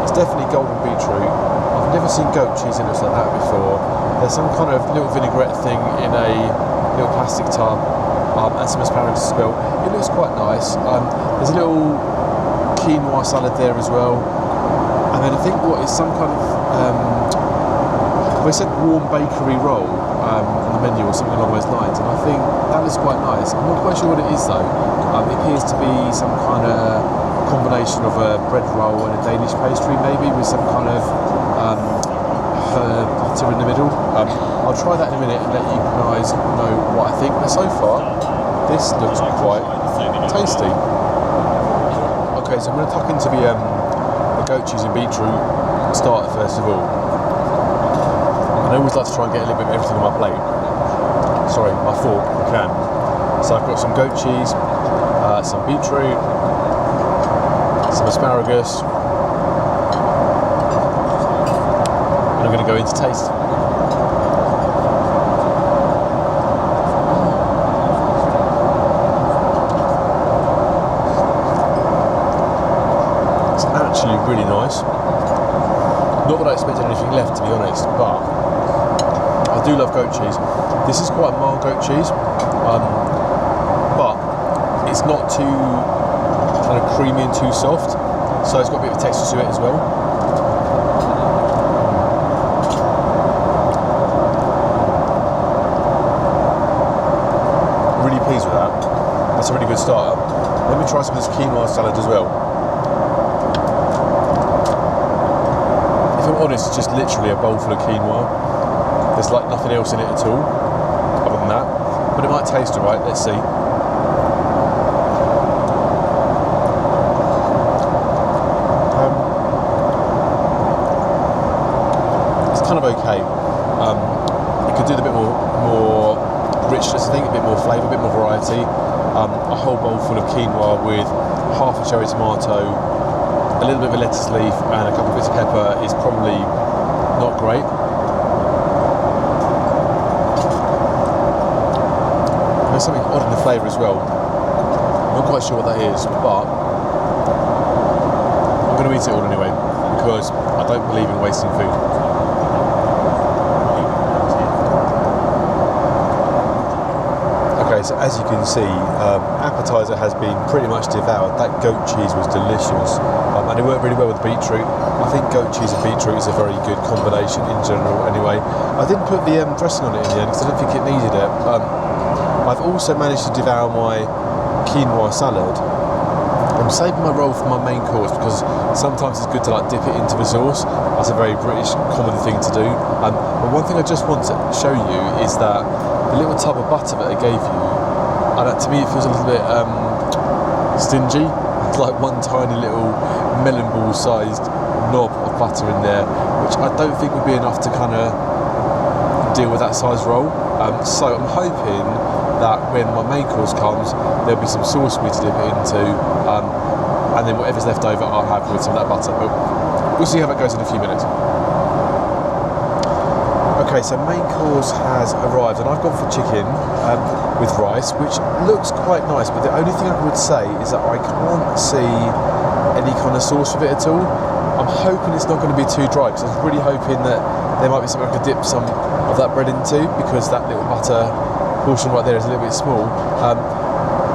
It's definitely golden beetroot. I've never seen goat cheese that looks like that before. There's some kind of little vinaigrette thing in a little plastic tub, and some asparagus as well. It looks quite nice. There's a little quinoa salad there as well, and then I think what is some kind of they said warm bakery roll on the menu or something along those lines, and I think that looks quite nice. I'm not quite sure what it is though. It appears to be some kind of combination of a bread roll and a Danish pastry, maybe with some kind of herb butter in the middle. I'll try that in a minute and let you guys know what I think, but so far this looks quite tasty. Okay, so I'm going to tuck into the goat cheese and beetroot starter first of all. And I always like to try and get a little bit of everything on my plate. Sorry, my fork, I can. So I've got some goat cheese, some beetroot, some asparagus, and I'm going to go into taste. Actually really nice. Not that I expected anything left, to be honest, but I do love goat cheese. This is quite mild goat cheese, but it's not too kind of creamy and too soft, so it's got a bit of texture to it as well. Really pleased with that. That's a really good starter. Let me try some of this quinoa salad as well. If I'm honest, it's just literally a bowl full of quinoa. There's like nothing else in it at all, other than that. But it might taste alright, let's see. It's kind of okay. It could do a bit more richness, I think, a bit more flavour, a bit more variety. A whole bowl full of quinoa with half a cherry tomato, a little bit of a lettuce leaf and a couple of bits of pepper is probably not great. There's something odd in the flavour as well. I'm not quite sure what that is, but I'm going to eat it all anyway because I don't believe in wasting food. Okay, so as you can see, appetiser has been pretty much devoured. That goat cheese was delicious, and it worked really well with beetroot. I think goat cheese and beetroot is a very good combination in general anyway. I didn't put the dressing on it in the end because I didn't think it needed it. I've also managed to devour my quinoa salad. I'm saving my roll for my main course because sometimes it's good to like dip it into the sauce. That's a very British common thing to do. But one thing I just want to show you is that the little tub of butter that I gave you, and to me it feels a little bit stingy. It's like one tiny little melon ball sized knob of butter in there, which I don't think would be enough to kind of deal with that size roll. So I'm hoping that when my main course comes, there'll be some sauce for me to dip it into, and then whatever's left over I'll have with some of that butter. But we'll see how that goes in a few minutes. Okay, so main course has arrived, and I've gone for chicken with rice, which looks quite nice, but the only thing I would say is that I can't see any kind of sauce with it at all. I'm hoping it's not going to be too dry, because I was really hoping that there might be something I could dip some of that bread into, because that little butter portion right there is a little bit small.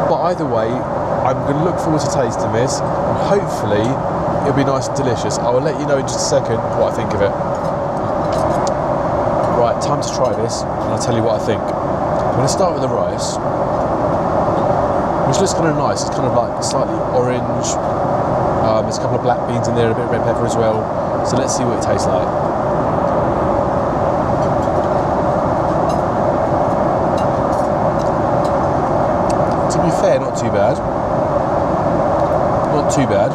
But either way, I'm going to look forward to tasting this, and hopefully it'll be nice and delicious. I will let you know in just a second what I think of it. Right, time to try this, and I'll tell you what I think. I'm going to start with the rice, which looks kind of nice. It's kind of like slightly orange. There's a couple of black beans in there, a bit of red pepper as well. So let's see what it tastes like. To be fair, not too bad. Not too bad.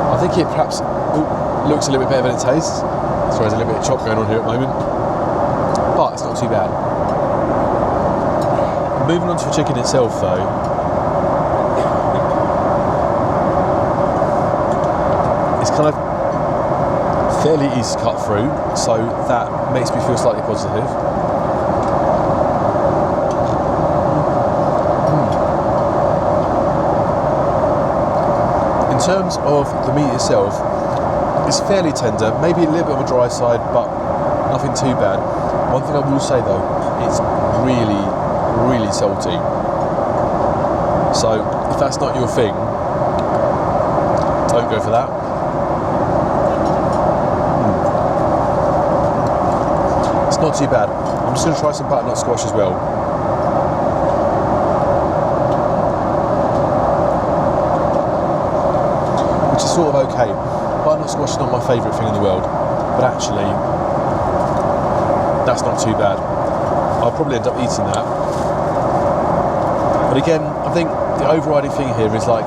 I think it perhaps looks a little bit better than it tastes. Sorry, there's a little bit of chop going on here at the moment. But it's not too bad. Moving on to the chicken itself though. It's kind of fairly easy to cut through, so that makes me feel slightly positive. In terms of the meat itself, it's fairly tender, maybe a little bit on the dry side, but nothing too bad. One thing I will say though, it's really, really salty. So if that's not your thing, don't go for that. It's not too bad. I'm just going to try some butternut squash as well. Which is sort of okay. Butternut squash is not my favourite thing in the world, but actually, that's not too bad. I'll probably end up eating that. But again, I think the overriding thing here is like,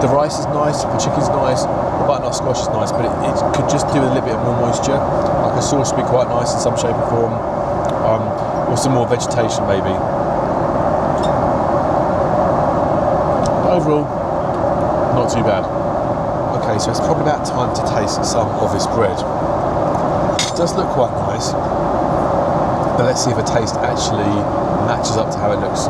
the rice is nice, the chicken's nice, the butternut squash is nice, but it could just do with a little bit more moisture. Like a sauce would be quite nice in some shape or form, or some more vegetation maybe. But overall, not too bad. Okay, so it's probably about time to taste some of this bread. It does look quite nice, but let's see if the taste actually matches up to how it looks.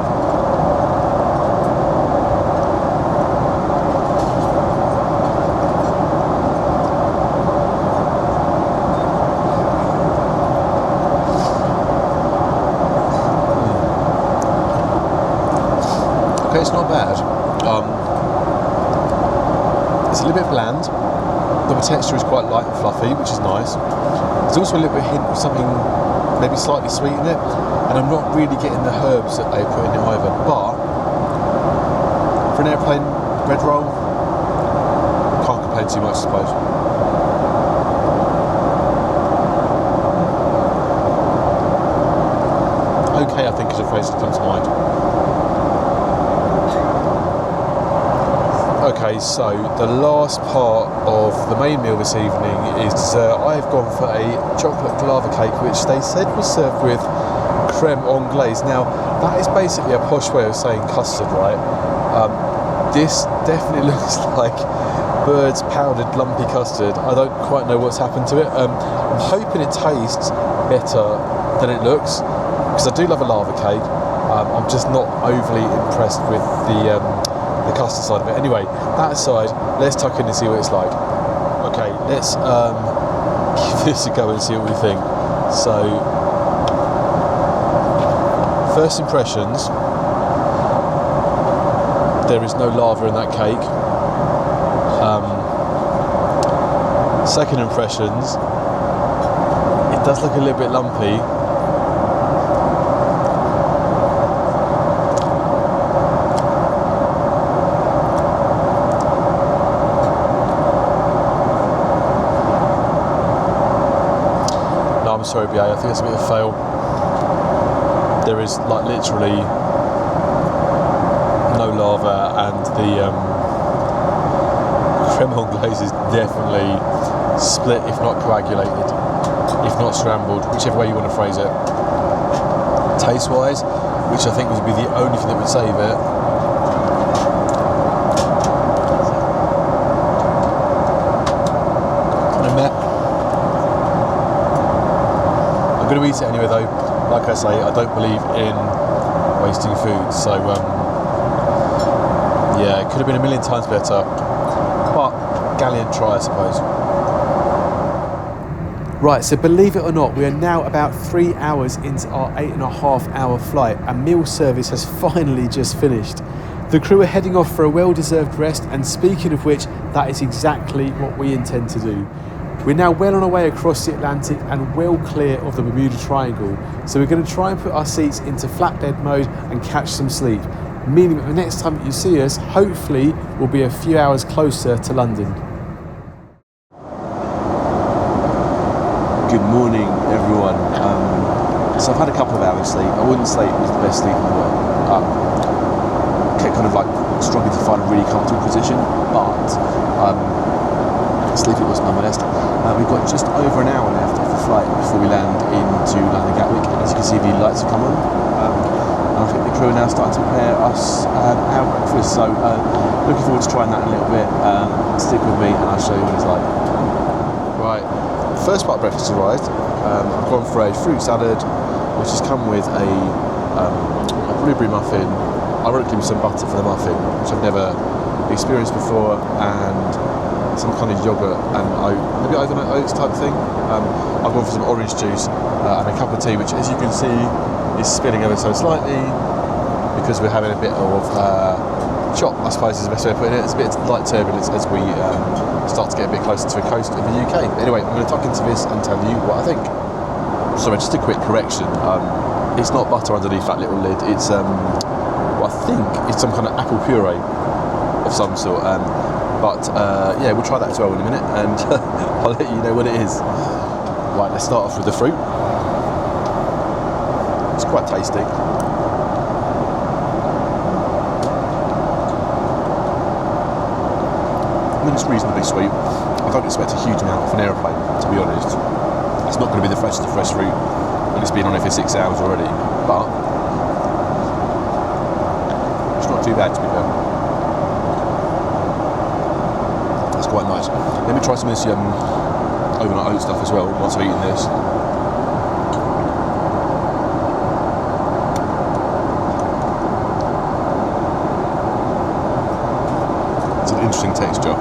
Okay, it's not bad. It's a little bit bland. The texture is quite light and fluffy, which is nice. There's also a little bit of hint of something maybe slightly sweet in it, and I'm not really getting the herbs that they put in it either. But for an airplane bread roll, can't complain too much, I suppose. Okay, I think is a phrase that comes to mind. Okay, so the last part of the main meal this evening is dessert. I've gone for a chocolate lava cake, which they said was served with creme anglaise. Now, that is basically a posh way of saying custard, right? This definitely looks like Bird's powdered lumpy custard. I don't quite know what's happened to it. I'm hoping it tastes better than it looks, because I do love a lava cake. I'm just not overly impressed with the custard side of it. Anyway, that aside, let's tuck in and see what it's like. Okay, let's give this a go and see what we think. So, first impressions, there is no lava in that cake. Second impressions, it does look a little bit lumpy. I'm sorry, BA, I think it's a bit of a fail. There is like literally no lava, and the creme anglaise is definitely split, if not coagulated, if not scrambled, whichever way you want to phrase it. Taste-wise, which I think would be the only thing that would save it, kind of meh. I'm going to eat it anyway though. Like I say, I don't believe in wasting food, so yeah, it could have been a million times better, but gallant try, I suppose. Right, so believe it or not, we are now about 3 hours into our 8.5-hour flight, and meal service has finally just finished. The crew are heading off for a well-deserved rest, and speaking of which, that is exactly what we intend to do. We're now well on our way across the Atlantic and well clear of the Bermuda Triangle, so we're going to try and put our seats into flatbed mode and catch some sleep, meaning that the next time that you see us, hopefully, we'll be a few hours closer to London. Good morning, everyone. So I've had a couple of hours sleep. I wouldn't say it was the best sleep in the world. Kind of like struggling to find a really comfortable position, but sleep it was nonetheless. We've got just over an hour left of the flight before we land into London Gatwick. As you can see, the lights have come on. And I think the crew are now starting to prepare us our breakfast. So looking forward to trying that in a little bit. Stick with me and I'll show you what it's like. Right, the first part of breakfast arrived. I've gone for a fruit salad, which has come with a blueberry muffin, ironically with some butter for the muffin, which I've never experienced before, and some kind of yoghurt and maybe overnight oats type thing. I've gone for some orange juice and a cup of tea, which, as you can see, is spilling ever so slightly because we're having a bit of chop, I suppose is the best way of putting it. It's a bit light turbulence as we start to get a bit closer to the coast of the UK. But anyway, I'm going to tuck into this and tell you what I think. Sorry, just a quick correction. It's not butter underneath that little lid. It's I think it's some kind of apple puree of some sort. But yeah, we'll try that as well in a minute, and I'll let you know what it is. Right, let's start off with the fruit. It's quite tasty. I mean, it's reasonably sweet. I don't expect a huge amount off an aeroplane, to be honest. It's not going to be the freshest of fresh fruit when it's been on it for 6 hours already, but it's not too bad, to be fair. That's quite nice. Let me try some of this overnight oat stuff as well once I've eaten this. It's an interesting texture.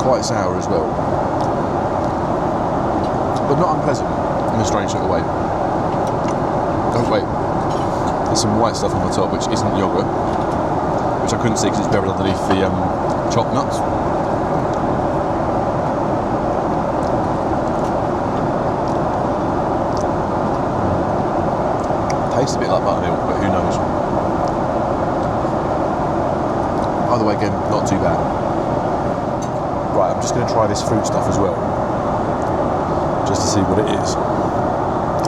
Quite sour as well, but not unpleasant in a strange sort of way. Oh wait, there's some white stuff on the top which isn't yoghurt, which I couldn't see because it's buried underneath the chopped nuts. Tastes a bit like buttermilk, but who knows. Either way, again, not too bad. Right, I'm just going to try this fruit stuff as well, just to see what it is.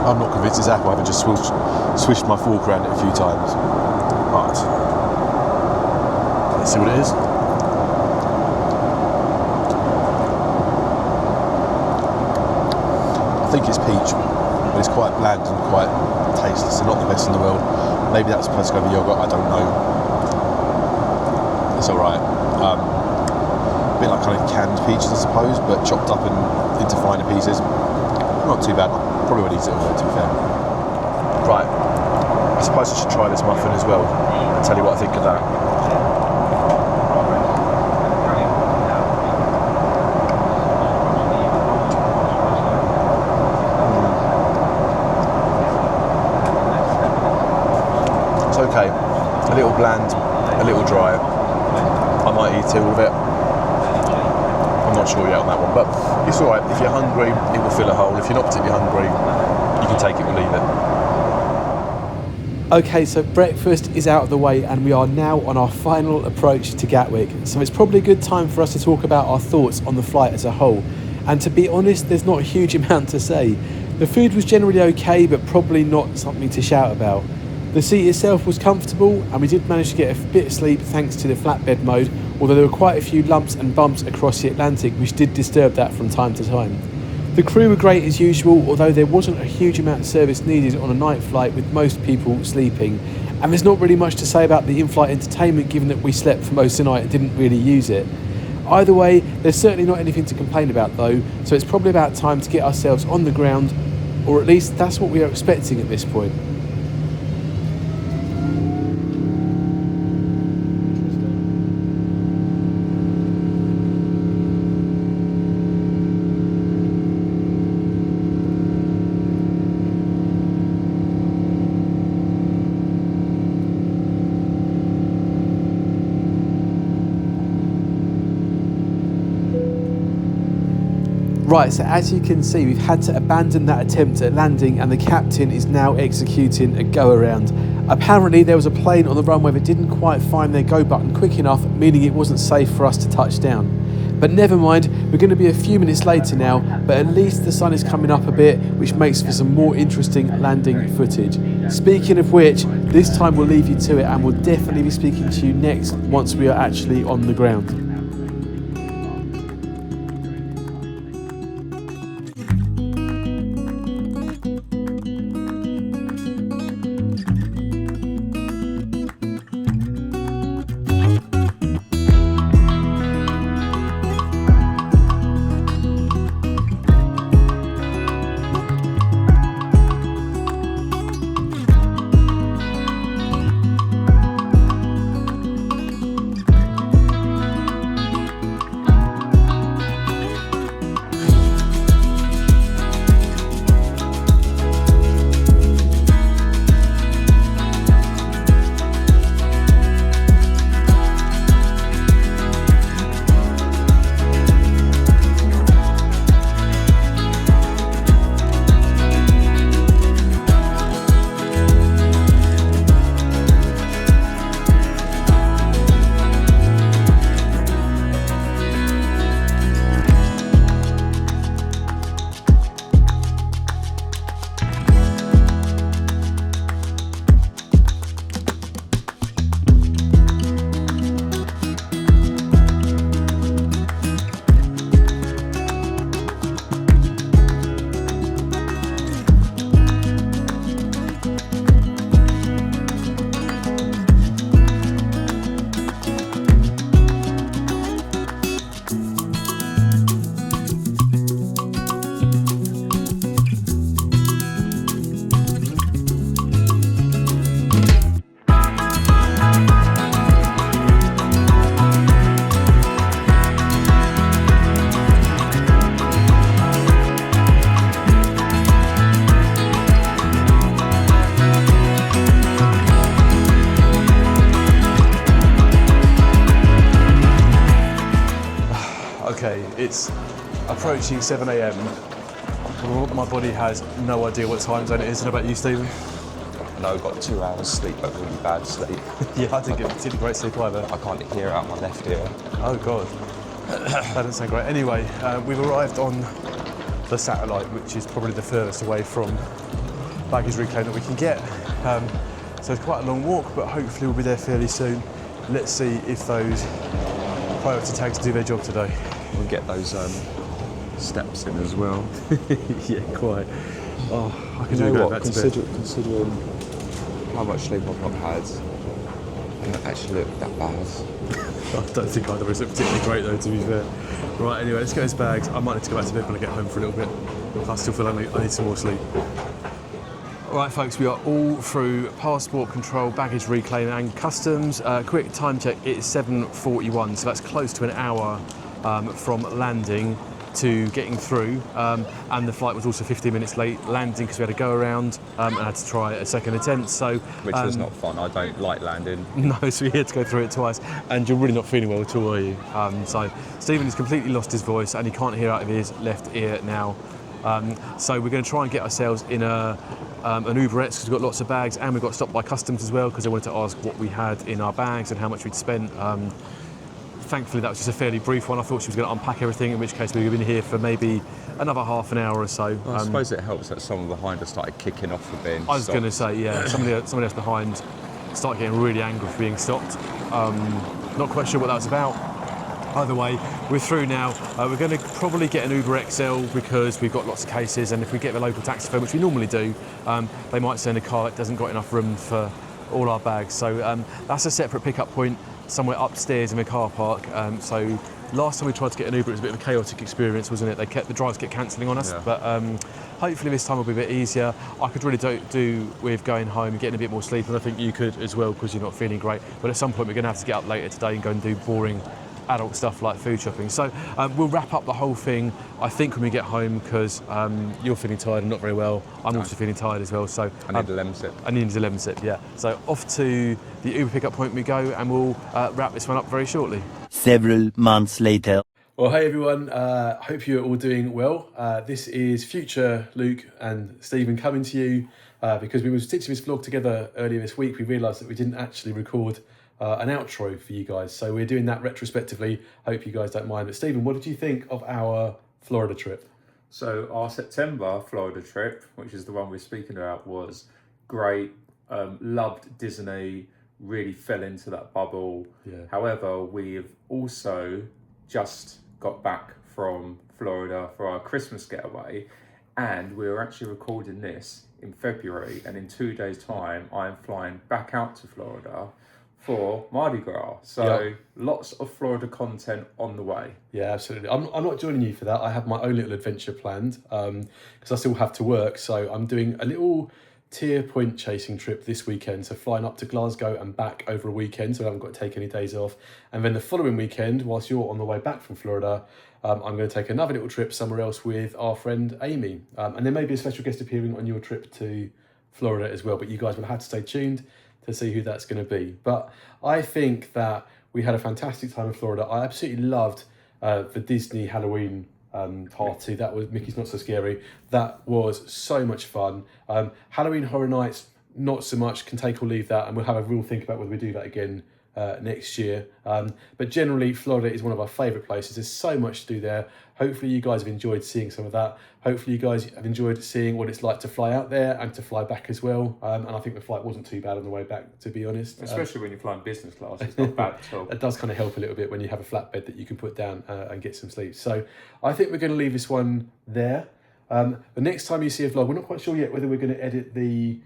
I'm not convinced it's apple, I haven't just swished my fork around it a few times. But let's see what it is. I think it's peach, but it's quite bland and quite tasteless and not the best in the world. Maybe that's supposed to go with yoghurt, I don't know. It's alright. A bit like kind of canned peaches, I suppose, but chopped up into finer pieces. Not too bad. Probably would eat it all, to be fair. Right, I suppose I should try this muffin as well and tell you what I think of that. It's okay. A little bland, a little dry. I might eat all of it. I'm not sure yet on that one, but it's alright. If you're hungry, it will fill a hole. If you're not particularly hungry, you can take it or leave it. Okay, so breakfast is out of the way and we are now on our final approach to Gatwick. So it's probably a good time for us to talk about our thoughts on the flight as a whole. And to be honest, there's not a huge amount to say. The food was generally okay, but probably not something to shout about. The seat itself was comfortable and we did manage to get a bit of sleep thanks to the flatbed mode, although there were quite a few lumps and bumps across the Atlantic which did disturb that from time to time. The crew were great as usual, although there wasn't a huge amount of service needed on a night flight with most people sleeping. And there's not really much to say about the in-flight entertainment given that we slept for most of the night and didn't really use it. Either way, there's certainly not anything to complain about though, so it's probably about time to get ourselves on the ground, or at least that's what we are expecting at this point. Right, so as you can see, we've had to abandon that attempt at landing and the captain is now executing a go-around. Apparently there was a plane on the runway that didn't quite find their go button quick enough, meaning it wasn't safe for us to touch down. But never mind, we're going to be a few minutes later now, but at least the sun is coming up a bit, which makes for some more interesting landing footage. Speaking of which, this time we'll leave you to it and we'll definitely be speaking to you next once we are actually on the ground. Okay, it's approaching 7 AM. My body has no idea what time zone it is. What about you, Stephen? No, I've got 2 hours sleep, but really bad sleep. Yeah, I didn't get particularly great sleep either. I can't hear out my left ear. Oh God, that doesn't sound great. Anyway, we've arrived on the satellite, which is probably the furthest away from baggage reclaim that we can get. So it's quite a long walk, but hopefully we'll be there fairly soon. Let's see if those priority tags do their job today. We'll get those steps in as well. Yeah, quite. Oh, I can you do know go what? back to bed. Considering how much sleep I've not had, I don't actually look that bad. I don't think either is particularly great though, to be fair. Right, anyway, let's get those bags. I might need to go back to bed when I get home for a little bit. I still feel I need some more sleep. All right, folks, we are all through passport control, baggage reclaim and customs. Quick time check, it is 7:41, so that's close to an hour from landing to getting through. And the flight was also 15 minutes late landing because we had to go around and had to try a second attempt. So, which was not fun. I don't like landing. No, so we had to go through it twice. And you're really not feeling well at all, are you? So Stephen has completely lost his voice and he can't hear out of his left ear now. So we're going to try and get ourselves in an Uber X because we've got lots of bags and we've got stopped by customs as well because they wanted to ask what we had in our bags and how much we'd spent. Thankfully that was just a fairly brief one. I thought she was going to unpack everything, in which case we would have been here for maybe another half an hour or so. Well, I suppose it helps that someone behind us started kicking off for being I was going to say, yeah, somebody else behind started getting really angry for being stopped. Not quite sure what that was about. Either way, we're through now. We're going to probably get an Uber XL because we've got lots of cases, and if we get the local taxi firm, which we normally do, they might send a car that hasn't got enough room for all our bags. So that's a separate pickup point somewhere upstairs in the car park. So last time we tried to get an Uber, it was a bit of a chaotic experience, wasn't it? The drivers kept cancelling on us, yeah. But hopefully this time will be a bit easier. I could really do with going home and getting a bit more sleep, and I think you could as well because you're not feeling great. But at some point we're going to have to get up later today and go and do boring adult stuff like food shopping. So we'll wrap up the whole thing, I think, when we get home because you're feeling tired and not very well. I'm also feeling tired as well. So I need a lemon sip. I need a lemon sip, yeah. So off to the Uber pickup point we go and we'll wrap this one up very shortly. Several months later. Well, hey everyone, hope you're all doing well. This is future Luke and Stephen coming to you because we were stitching this vlog together earlier this week. We realised that we didn't actually record an outro for you guys, so we're doing that retrospectively. Hope you guys don't mind. But Stephen, what did you think of our Florida trip? So our September Florida trip, which is the one we're speaking about, was great. Loved Disney, really fell into that bubble. Yeah. However, we've also just got back from Florida for our Christmas getaway, and we were actually recording this in February, and in 2 days' time I'm flying back out to Florida for Mardi Gras. So lots of Florida content on the way. Yeah, absolutely. I'm not joining you for that. I have my own little adventure planned because I still have to work. So I'm doing a little tier point chasing trip this weekend. So flying up to Glasgow and back over a weekend. So I haven't got to take any days off. And then the following weekend, whilst you're on the way back from Florida, I'm going to take another little trip somewhere else with our friend Amy. And there may be a special guest appearing on your trip to Florida as well. But you guys will have to stay tuned to see who that's going to be. But I think that we had a fantastic time in Florida. I absolutely loved the Disney Halloween party. That was Mickey's Not So Scary. That was so much fun. Halloween Horror Nights, not so much, can take or leave that, and we'll have a real think about whether we do that again next year. But generally, Florida is one of our favourite places. There's so much to do there. Hopefully you guys have enjoyed seeing some of that. Hopefully you guys have enjoyed seeing what it's like to fly out there and to fly back as well. And I think the flight wasn't too bad on the way back, to be honest. Especially when you're flying business class, it's not bad at all. It does kind of help a little bit when you have a flatbed that you can put down and get some sleep. So I think we're going to leave this one there. The next time you see a vlog, we're not quite sure yet whether we're going to edit the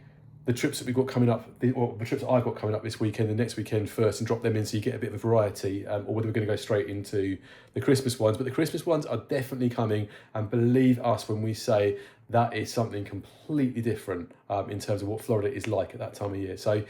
trips that we've got coming up, or the trips that I've got coming up this weekend and next weekend first, and drop them in so you get a bit of a variety, or whether we're going to go straight into the Christmas ones. But the Christmas ones are definitely coming, and believe us when we say that is something completely different in terms of what Florida is like at that time of year. So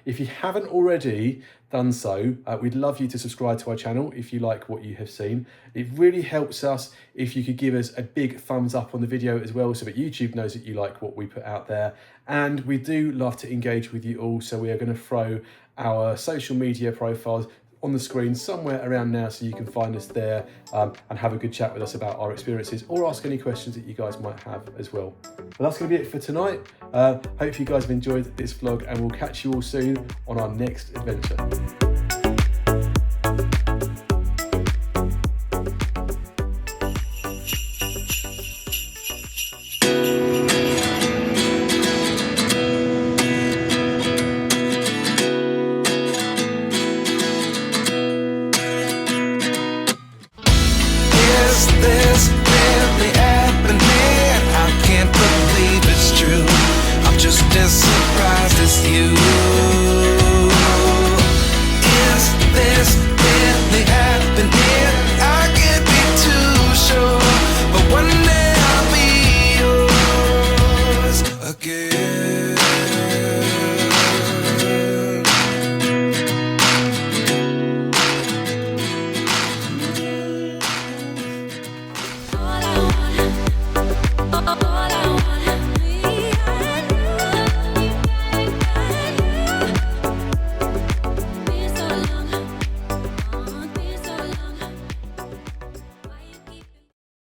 if you haven't already done so, we'd love you to subscribe to our channel if you like what you have seen. It really helps us if you could give us a big thumbs up on the video as well, so that YouTube knows that you like what we put out there. And we do love to engage with you all, so we are going to throw our social media profiles on the screen somewhere around now, so you can find us there and have a good chat with us about our experiences, or ask any questions that you guys might have as well. But that's going to be it for tonight. Hope you guys have enjoyed this vlog, and we'll catch you all soon on our next adventure. This really happening? I can't believe it's true. I'm just as surprised as you.